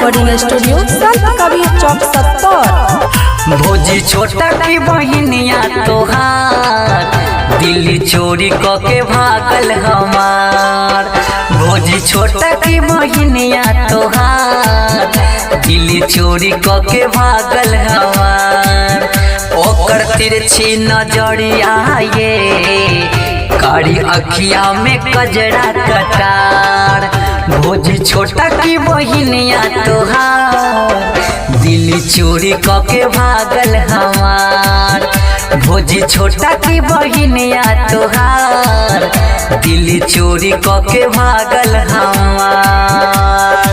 Recording studio संत कबीर चौक 70। भौजी छोटा की बहिनिया तोहार दिल्ली चोरी के भागल हमार। भौजी छोटा की बहिनिया तोहार दिल्ली चोरी के भागल हमार। ओकर तिरछी नजरिया ये कारी अखिया में कजरा कटार। भौजी छोटा की बहिनिया तोहार दिल्ली चोरी के भागल हमार। भौजी छोटा की बहिनिया तोहार दिल्ली चोरी के भागल हमार।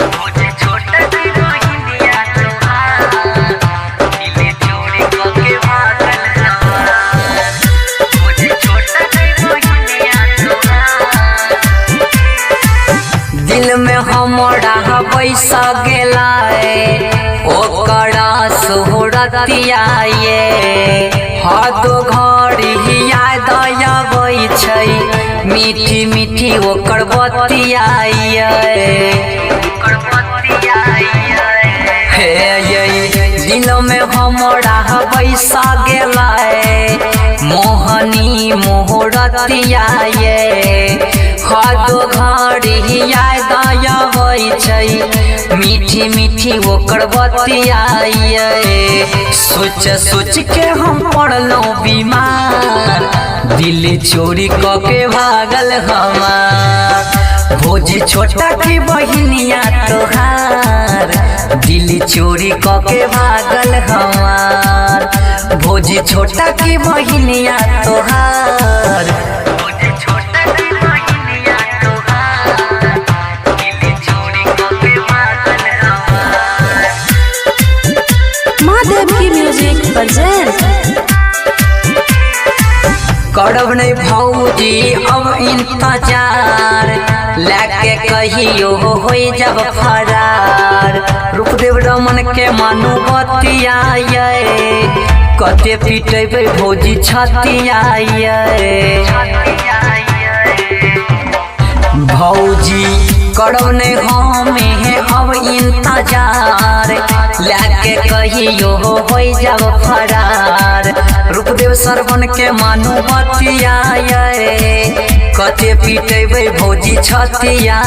भौजी छोटा की बहिनिया तोहार दिल्ली चोरी के भागल हमार। भौजी छोटा की बहिनिया तोहार दिल में हमरा बैसा गेला ओकरा सोहरतिया ये हाथो घड़ी याद आबै छै मीठी मीठी ओकर बतिया दिल में हमरा बैसा गेला मोहनी मोहरतिया ये हाथो घड़ी याद आबै छै मीठी मीठी ओकर बतिया सोच सोच के हम पड़लौं बीमार दिल्ली चोरी के भागल हमार। भौजी छोटा की बहिनिया तोहार दिल्ली चोरी के भागल हमार। भौजी छोटा की बहिनिया तोहार महादेव की म्यूजिक प्रेजेंट। करब नहीं भौजी अब इंतजार लेके कहियो हो जब फरार। रूपदेव रमन के मानू बतिया कते पिटेबे भौजी छतिया भौजी करब नहीं हमें अब इंतजार लेके कहियो हो जब फरार। रूपदेव सरवन के मानू बतिया कते पिटेबे भौजी छतिया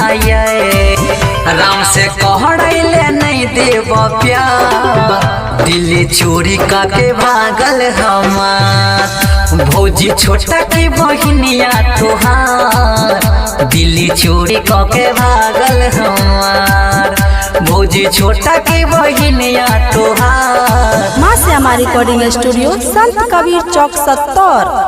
राम से कहले नहीं देव प्यार दिल्ली चोरी के भागल हमार। भौजी छोटा की बहिनिया तोहार दिल्ली चोरी के भागल हमार। भौजी छोटा की बहिनिया तोहार माँ से हमारी रिकॉर्डिंग स्टूडियो संत कबीर चौक 70।